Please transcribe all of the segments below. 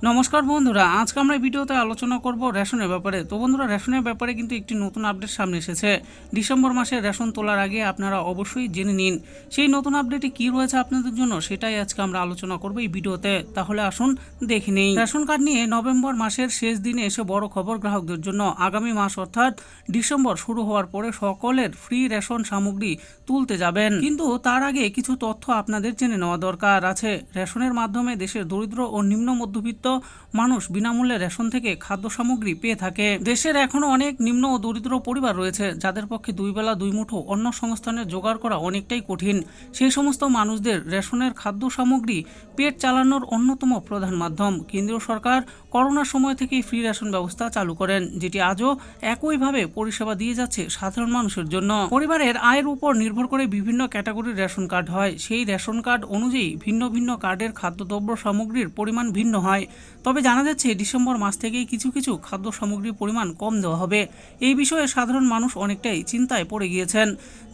নমস্কার বন্ধুরা, আজকে আমরা ভিডিওতে আলোচনা করব রেশনের ব্যাপারে। তো বন্ধুরা, রেশনের ব্যাপারে কিন্তু একটি নতুন আপডেট সামনে এসেছে। ডিসেম্বর মাসে রেশন তোলার আগে আপনারা অবশ্যই জেনে নিন সেই নতুন আপডেটে কি রয়েছে আপনাদের জন্য, সেটাই আজকে আমরা আলোচনা করব এই ভিডিওতে। তাহলে আসুন দেখে নেই। রেশন কার্ড নিয়ে নভেম্বর মাসের শেষ দিনে এসে বড় খবর গ্রাহকদের জন্য। আগামী মাস অর্থাৎ ডিসেম্বর শুরু হওয়ার পরে সকলের ফ্রি রেশন সামগ্রী তুলতে যাবেন, কিন্তু তার আগে কিছু তথ্য আপনাদের জেনে নেওয়া দরকার আছে। রেশনের মাধ্যমে দেশের দরিদ্র ও নিম্ন মধ্যবিত্ত মানুষ বিনামূল্যে রেশন থেকে খাদ্য সামগ্রী পেয়ে থাকে। দেশের এখনো অনেক নিম্ন ও দরিদ্র পরিবার রয়েছে যাদের পক্ষে দুই বেলা দুই মুঠো অন্ন সংস্থানের জোগাড় করা অনেকটাই কঠিন। সেই সমস্ত মানুষদের রেশনের খাদ্য সামগ্রী পেট চালানোর অন্যতম প্রধান মাধ্যম। কেন্দ্রীয় সরকার করোনার সময় থেকেই ফ্রি রেশন ব্যবস্থা চালু করেন, যেটি আজও একইভাবে পরিষেবা দিয়ে যাচ্ছে সাধারণ মানুষের জন্য। পরিবারের আয়ের উপর নির্ভর করে বিভিন্ন ক্যাটাগরির রেশন কার্ড হয়। সেই রেশন কার্ড অনুযায়ী ভিন্ন ভিন্ন কার্ডের খাদ্যদ্রব্য সামগ্রীর পরিমাণ ভিন্ন হয়। তবে জানা যাচ্ছে ডিসেম্বর মাস থেকেই কিছু কিছু খাদ্য সামগ্রীর পরিমাণ কম দেওয়া হবে। এই বিষয়ে সাধারণ মানুষ অনেকটাই চিন্তায় পড়ে গিয়েছেন।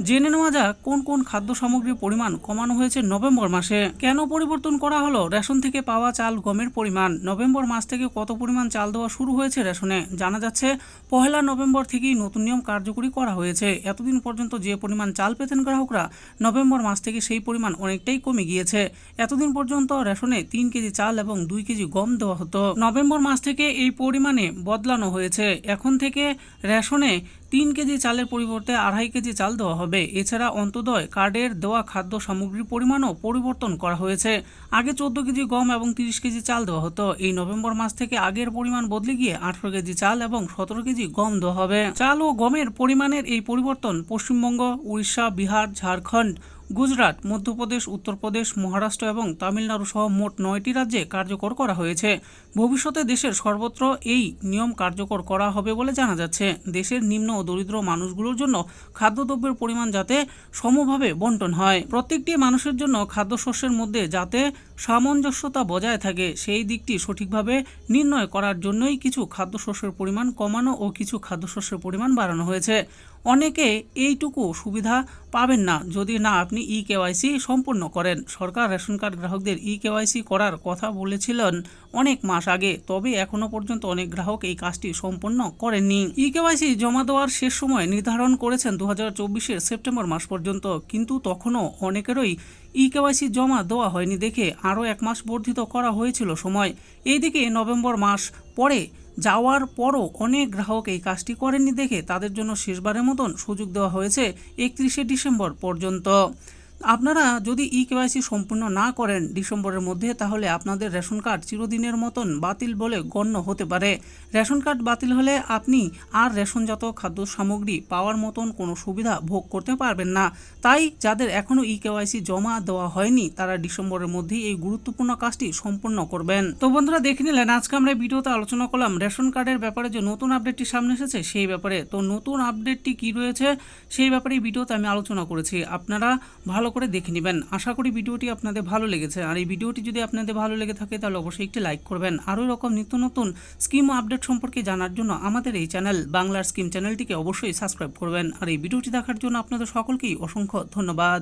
জেনে নেওয়া যাক কোন কোন খাদ্য সামগ্রীর পরিমাণ কমানো হয়েছে নভেম্বর মাসে। কেন পরিবর্তন করা হলো রেশন থেকে পাওয়া চাল গমের পরিমাণ? নভেম্বর মাস থেকে কত পরিমাণ চাল দেওয়া শুরু হয়েছে রেশনে? জানা যাচ্ছে 1 নভেম্বর থেকেই নতুন নিয়ম কার্যকরী করা হয়েছে। এতদিন পর্যন্ত যে পরিমাণ চাল পেতেন গ্রাহকরা, নভেম্বর মাস থেকে সেই পরিমাণ অনেকটাই কমে গিয়েছে। এতদিন পর্যন্ত রেশনে 3 কেজি চাল এবং 2 কেজি গম দেওয়া হতো। নভেম্বর মাস থেকে এই পরিমাণে বদলানো হয়েছে। এখন থেকে রেশনে 3 কেজি চালের পরিবর্তে 2.5 কেজি চাল দেওয়া হবে। এছাড়া অন্তোদয় কার্ডের দেওয়া খাদ্য সামগ্রীর পরিমাণও পরিবর্তন করা হয়েছে। আগে 14 কেজি গম এবং 30 কেজি চাল দেওয়া হতো। এই নভেম্বর মাস থেকে আগের পরিমাণ বদলে গিয়ে 18 কেজি চাল এবং 17 কেজি গম দেওয়া হবে। চাল ও গমের পরিমাণের এই পরিবর্তন পশ্চিমবঙ্গ, উড়িষ্যা, বিহার, ঝাড়খণ্ড, গুজরাট, মধ্যপ্রদেশ, উত্তরপ্রদেশ, মহারাষ্ট্র এবং তামিলনাড়ু সহ মোট 9টি রাজ্যে কার্যকর করা হয়েছে। ভবিষ্যতে দেশের সর্বত্র এই নিয়ম কার্যকর করা হবে বলে জানা যাচ্ছে। দেশের নিম্ন ও দরিদ্র মানুষগুলোর জন্য খাদ্যদ্রব্যের পরিমাণ যাতে সমভাবে বন্টন হয়, প্রত্যেকটি মানুষের জন্য খাদ্যশস্যের মধ্যে যাতে সামঞ্জস্যতা বজায় থাকে, সেই দিকটি সঠিকভাবে নির্ণয় করার জন্যই কিছু খাদ্যশস্যের পরিমাণ কমানো ও কিছু খাদ্যশস্যের পরিমাণ বাড়ানো হয়েছে। অনেকে এইটুকু সুবিধা পাবেন না যদি না আপনি ই-কেওয়াইসি সম্পূর্ণ করেন। সরকার রেশন কার্ড গ্রাহকদের ই-কেওয়াইসি করার কথা বলেছিলেন অনেক মাস আগে, তবে এখনো পর্যন্ত অনেক গ্রাহক এই কাজটি সম্পন্ন করেননি। ই-কেওয়াইসি জমা দেওয়ার শেষ সময় নির্ধারণ করেছেন 2024 সেপ্টেম্বর মাস পর্যন্ত, কিন্তু তখনও অনেকেরই ই-কেওয়াইসি জমা দেওয়া হয়নি দেখে আরও 1 মাস বর্ধিত করা হয়েছিল সময়। এইদিকে নভেম্বর মাস পরে যাওয়ার পরও অনেক গ্রাহক এই কাজটি করেননি দেখে তাদের জন্য শেষবারের মতন সুযোগ দেওয়া হয়েছে 31 ডিসেম্বর পর্যন্ত। আপনারা যদি ই-কেওয়াইসি সম্পূর্ণ না করেন ডিসেম্বরের মধ্যে, তাহলে আপনাদের রেশন কার্ড চিরদিনের মতন বাতিল বলে গণ্য হতে পারে। রেশন কার্ড বাতিল হলে আপনি আর রেশনজাত খাদ্য সামগ্রী পাওয়ার মতন কোনো সুবিধা ভোগ করতে পারবেন না। তাই যাদের এখনও ই-কেওয়াইসি জমা দেওয়া হয়নি তারা ডিসেম্বরের মধ্যেই এই গুরুত্বপূর্ণ কাজটি সম্পূর্ণ করবেন। তো বন্ধুরা, দেখে নিলেন আজকে আমরা ভিডিওতে আলোচনা করলাম রেশন কার্ডের ব্যাপারে যে নতুন আপডেটটি সামনে এসেছে সেই ব্যাপারে। তো নতুন আপডেটটি কি রয়েছে সেই ব্যাপারে এই ভিডিওতে আমি আলোচনা করেছি, আপনারা ভালো করে দেখে নেবেন। আশা করি ভিডিওটি আপনাদের ভালো লেগেছে। আর এই ভিডিওটি যদি আপনাদের ভালো লেগে থাকে তাহলে অবশ্যই একটি লাইক করবেন। আরও এরকম নিত্য নতুন স্কিম আপডেট সম্পর্কে জানার জন্য আমাদের এই চ্যানেল বাংলার স্কিম চ্যানেলটিকে অবশ্যই সাবস্ক্রাইব করবেন। আর এই ভিডিওটি দেখার জন্য আপনাদের সকলকেই অসংখ্য ধন্যবাদ।